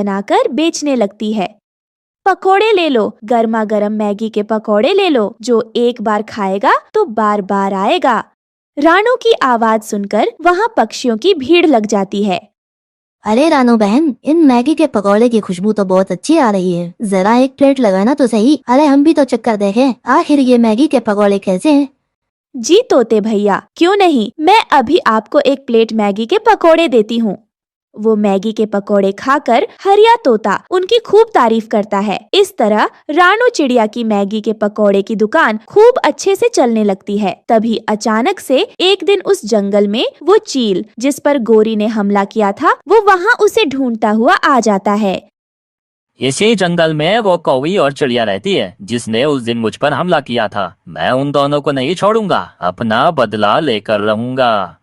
बनाकर बेचने लगती है। पकोड़े ले लो, गर्मा गर्म मैगी के पकोड़े ले लो, जो एक बार खाएगा तो बार बार आएगा। रानू की आवाज सुनकर वहाँ पक्षियों की भीड़ लग जाती है। अरे रानू बहन, इन मैगी के पकौड़े की खुशबू तो बहुत अच्छी आ रही है, जरा एक प्लेट लगाना तो सही। अरे हम भी तो चक्कर देखें, आखिर ये मैगी के पकौड़े कैसे हैं? जी तोते भैया, क्यों नहीं, मैं अभी आपको एक प्लेट मैगी के पकोड़े देती हूँ। वो मैगी के पकोड़े खाकर हरिया तोता उनकी खूब तारीफ करता है। इस तरह रानू चिड़िया की मैगी के पकोड़े की दुकान खूब अच्छे से चलने लगती है। तभी अचानक से एक दिन उस जंगल में वो चील जिस पर गोरी ने हमला किया था, वो वहाँ उसे ढूंढता हुआ आ जाता है। इसी जंगल में वो कौवी और चिड़िया रहती है जिसने उस दिन मुझ पर हमला किया था। मैं उन दोनों को नहीं छोड़ूंगा, अपना बदला लेकर रहूंगा।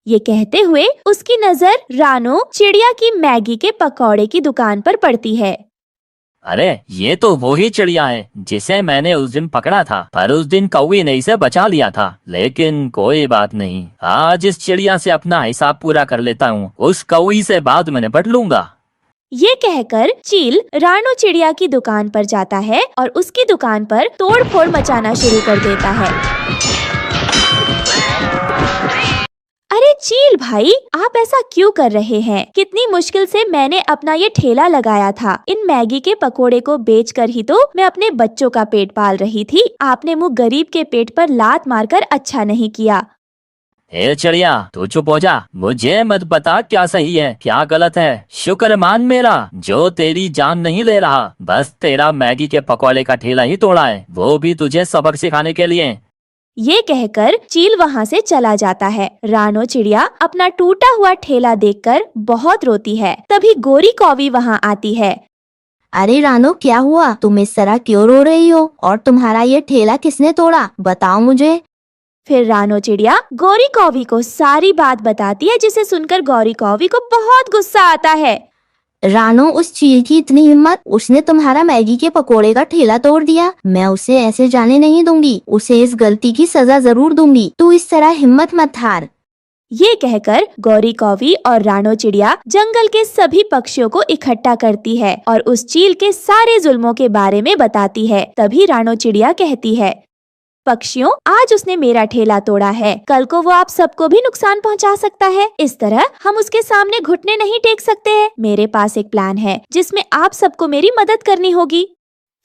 ये कहते हुए उसकी नजर रानू चिड़िया की मैगी के पकौड़े की दुकान पर पड़ती है। अरे ये तो वो ही चिड़िया है जिसे मैंने उस दिन पकड़ा था, पर उस दिन कौवी ने इसे बचा लिया था। लेकिन कोई बात नहीं, आज इस चिड़िया से अपना हिसाब पूरा कर लेता हूँ, उस कौवी से बाद में निपट लूंगा। ये कहकर चील रानू चिड़िया की दुकान पर जाता है और उसकी दुकान पर तोड़ फोड़ मचाना शुरू कर देता है। अरे चील भाई, आप ऐसा क्यों कर रहे हैं? कितनी मुश्किल से मैंने अपना ये ठेला लगाया था। इन मैगी के पकोड़े को बेचकर ही तो मैं अपने बच्चों का पेट पाल रही थी। आपने मुँह गरीब के पेट पर लात मारकर अच्छा नहीं किया। हे चिड़िया, तू चुप हो जा, मुझे मत बता क्या सही है क्या गलत है। शुक्र मान मेरा जो तेरी जान नहीं ले रहा, बस तेरा मैगी के पकौड़े का ठेला ही तोड़ा है, वो भी तुझे सबक सिखाने के लिए। ये कहकर चील वहाँ से चला जाता है। रानो चिड़िया अपना टूटा हुआ ठेला देखकर बहुत रोती है। तभी गोरी कौवी वहाँ आती है। अरे रानू, क्या हुआ? तुम इस तरह क्यों रो रही हो? और तुम्हारा ये ठेला किसने तोड़ा, बताओ मुझे। फिर रानो चिड़िया गोरी कौवी को सारी बात बताती है, जिसे सुनकर गोरी कौवी को बहुत गुस्सा आता है। रानू, उस चील की इतनी हिम्मत, उसने तुम्हारा मैगी के पकोड़े का ठेला तोड़ दिया। मैं उसे ऐसे जाने नहीं दूंगी, उसे इस गलती की सजा जरूर दूंगी। तू इस तरह हिम्मत मत हार। ये कहकर गौरी कौवी और रानो चिड़िया जंगल के सभी पक्षियों को इकट्ठा करती है और उस चील के सारे जुल्मों के बारे में बताती है। तभी रानो चिड़िया कहती है, पक्षियों, आज उसने मेरा ठेला तोड़ा है, कल को वो आप सबको भी नुकसान पहुंचा सकता है। इस तरह हम उसके सामने घुटने नहीं टेक सकते हैं। मेरे पास एक प्लान है जिसमें आप सबको मेरी मदद करनी होगी।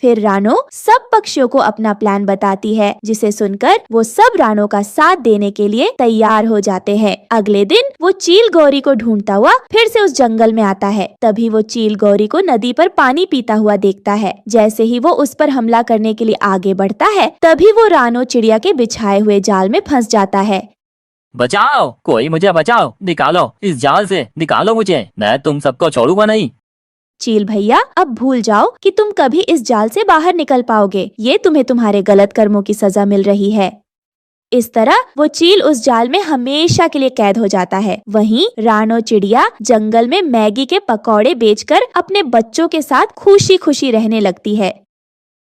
फिर रानो सब पक्षियों को अपना प्लान बताती है, जिसे सुनकर वो सब रानो का साथ देने के लिए तैयार हो जाते हैं। अगले दिन वो चील गौरी को ढूंढता हुआ फिर से उस जंगल में आता है। तभी वो चील गौरी को नदी पर पानी पीता हुआ देखता है। जैसे ही वो उस पर हमला करने के लिए आगे बढ़ता है, तभी वो रानो चिड़िया के बिछाए हुए जाल में फंस जाता है। बचाओ, कोई मुझे बचाओ, निकालो इस जाल से, निकालो मुझे, मैं तुम सबको छोड़ूंगा नहीं। चील भैया, अब भूल जाओ कि तुम कभी इस जाल से बाहर निकल पाओगे। ये तुम्हें तुम्हारे गलत कर्मों की सजा मिल रही है। इस तरह वो चील उस जाल में हमेशा के लिए कैद हो जाता है। वहीं रानो चिड़िया जंगल में मैगी के पकौड़े बेचकर अपने बच्चों के साथ खुशी खुशी रहने लगती है।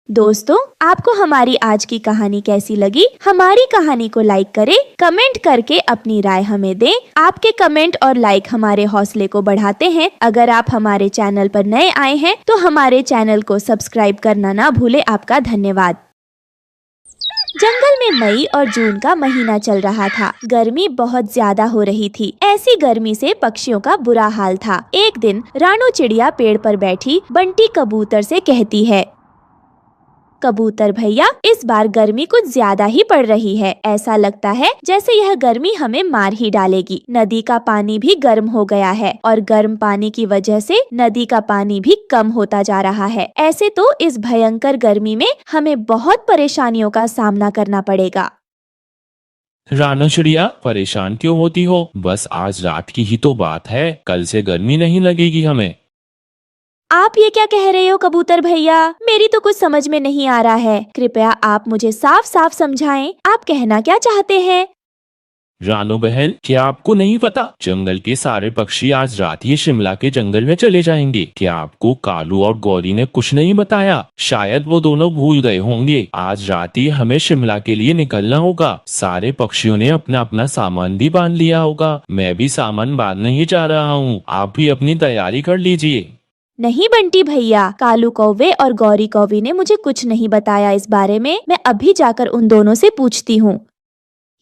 दोस्तों, आपको हमारी आज की कहानी कैसी लगी? हमारी कहानी को लाइक करें, कमेंट करके अपनी राय हमें दें। आपके कमेंट और लाइक हमारे हौसले को बढ़ाते हैं। अगर आप हमारे चैनल पर नए आए हैं तो हमारे चैनल को सब्सक्राइब करना ना भूले। आपका धन्यवाद। जंगल में मई और जून का महीना चल रहा था। गर्मी बहुत ज्यादा हो रही थी। ऐसी गर्मी से पक्षियों का बुरा हाल था। एक दिन रानो चिड़िया पेड़ पर बैठी बंटी कबूतर से कहती है, कबूतर भैया, इस बार गर्मी कुछ ज्यादा ही पड़ रही है। ऐसा लगता है जैसे यह गर्मी हमें मार ही डालेगी। नदी का पानी भी गर्म हो गया है और गर्म पानी की वजह से नदी का पानी भी कम होता जा रहा है। ऐसे तो इस भयंकर गर्मी में हमें बहुत परेशानियों का सामना करना पड़ेगा। रानो चिड़िया, परेशान क्यों होती हो? बस आज रात की ही तो बात है, कल से गर्मी नहीं लगेगी हमें। आप ये क्या कह रहे हो कबूतर भैया? मेरी तो कुछ समझ में नहीं आ रहा है। कृपया आप मुझे साफ साफ समझाएं, आप कहना क्या चाहते हैं? रानो बहन, क्या आपको नहीं पता? जंगल के सारे पक्षी आज रात ही शिमला के जंगल में चले जाएंगे। क्या आपको कालू और गौरी ने कुछ नहीं बताया? शायद वो दोनों भूल गए होंगे। आज रात ही हमें शिमला के लिए निकलना होगा। सारे पक्षियों ने अपना अपना सामान भी बांध लिया होगा। मैं भी सामान बांधने ही जा रहा हूँ, आप भी अपनी तैयारी कर लीजिए। नहीं बंटी भैया, कालू कौवे और गौरी कौवी ने मुझे कुछ नहीं बताया इस बारे में। मैं अभी जाकर उन दोनों से पूछती हूँ।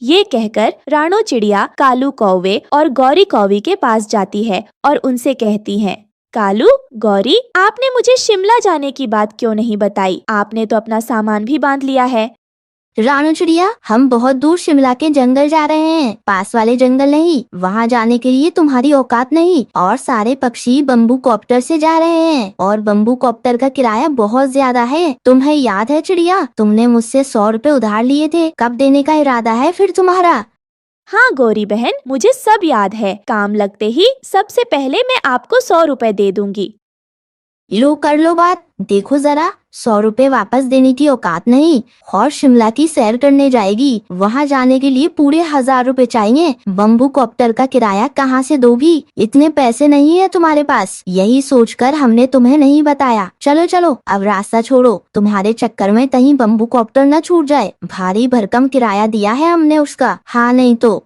ये कहकर राणो चिड़िया कालू कौवे और गौरी कौवी के पास जाती है और उनसे कहती है, कालू, गौरी, आपने मुझे शिमला जाने की बात क्यों नहीं बताई? आपने तो अपना सामान भी बांध लिया है। राणो चिड़िया, हम बहुत दूर शिमला के जंगल जा रहे हैं, पास वाले जंगल नहीं। वहाँ जाने के लिए तुम्हारी औकात नहीं। और सारे पक्षी बम्बू कॉप्टर से जा रहे हैं और बम्बू कॉप्टर का किराया बहुत ज्यादा है। तुम्हें याद है चिड़िया, तुमने मुझसे 100 रुपए उधार लिए थे। कब देने का इरादा है फिर तुम्हारा? हाँ गौरी बहन, मुझे सब याद है। काम लगते ही सबसे पहले मैं आपको 100 रुपए दे दूंगी। लो कर लो बात। देखो जरा, 100 रुपए वापस देने की औकात नहीं। और शिमला की सैर करने जाएगी, वहाँ जाने के लिए पूरे 1000 रुपए चाहिए। बम्बू कॉप्टर का किराया कहाँ से दोगी? इतने पैसे नहीं है तुम्हारे पास। यही सोचकर हमने तुम्हें नहीं बताया। चलो चलो, अब रास्ता छोड़ो। तुम्हारे चक्कर में कहीं बम्बू कॉप्टर न छूट जाए। भारी भरकम किराया दिया है हमने उसका। हाँ नहीं तो।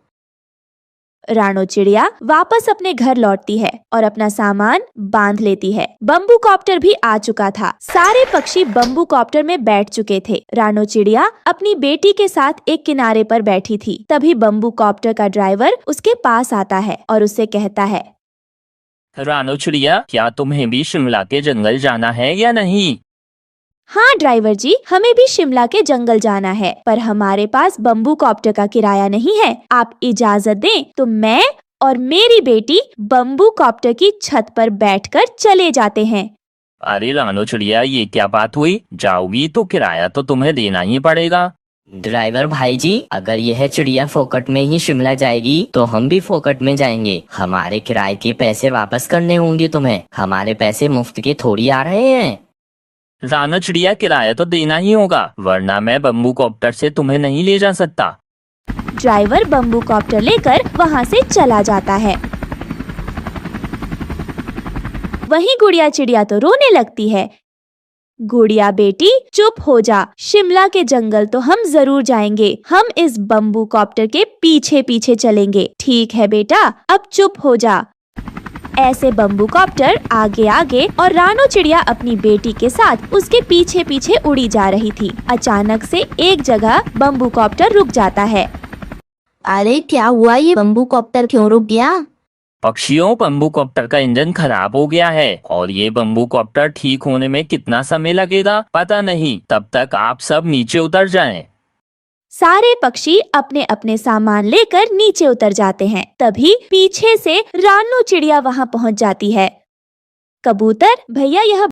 राणो चिड़िया वापस अपने घर लौटती है और अपना सामान बांध लेती है। बम्बू कॉप्टर भी आ चुका था। सारे पक्षी बम्बू कॉप्टर में बैठ चुके थे। राणो चिड़िया अपनी बेटी के साथ एक किनारे पर बैठी थी। तभी बम्बू कॉप्टर का ड्राइवर उसके पास आता है और उससे कहता है, राणो चिड़िया, क्या तुम्हें भी शिमला के जंगल जाना है या नहीं? हाँ ड्राइवर जी, हमें भी शिमला के जंगल जाना है, पर हमारे पास बम्बू कॉप्टर का किराया नहीं है। आप इजाजत दें तो मैं और मेरी बेटी बम्बू कॉप्टर की छत पर बैठकर चले जाते हैं। अरे राणो चिड़िया, ये क्या बात हुई? जाओगी तो किराया तो तुम्हें देना ही पड़ेगा। ड्राइवर भाई जी, अगर यह चिड़िया फोकट में ही शिमला जाएगी तो हम भी फोकट में जाएंगे। हमारे किराए के पैसे वापस करने होंगे तुम्हें। हमारे पैसे मुफ्त के थोड़ी आ रहे हैं। राणो चिड़िया, किराया तो देना ही होगा, वरना मैं बम्बू कॉप्टर से तुम्हें नहीं ले जा सकता। ड्राइवर बम्बू कॉप्टर लेकर वहाँ से चला जाता है। वहीं गुड़िया चिड़िया तो रोने लगती है। गुड़िया बेटी, चुप हो जा। शिमला के जंगल तो हम जरूर जाएंगे। हम इस बम्बू कॉप्टर के पीछे पीछे चलेंगे। ठीक है बेटा, अब चुप हो जा। ऐसे बम्बू कॉप्टर आगे आगे और राणो चिड़िया अपनी बेटी के साथ उसके पीछे पीछे उड़ी जा रही थी। अचानक से एक जगह बम्बू कॉप्टर रुक जाता है। अरे क्या हुआ? ये बम्बू कॉप्टर क्यों रुक गया? पक्षियों, बम्बू कॉप्टर का इंजन खराब हो गया है और ये बम्बू कॉप्टर ठीक होने में कितना समय लगेगा पता नहीं। तब तक आप सब नीचे उतर जाएं। सारे पक्षी अपने अपने सामान लेकर नीचे उतर जाते हैं। तभी पीछे से राणो चिड़िया वहां पहुंच जाती है। कबूतर भैया, यह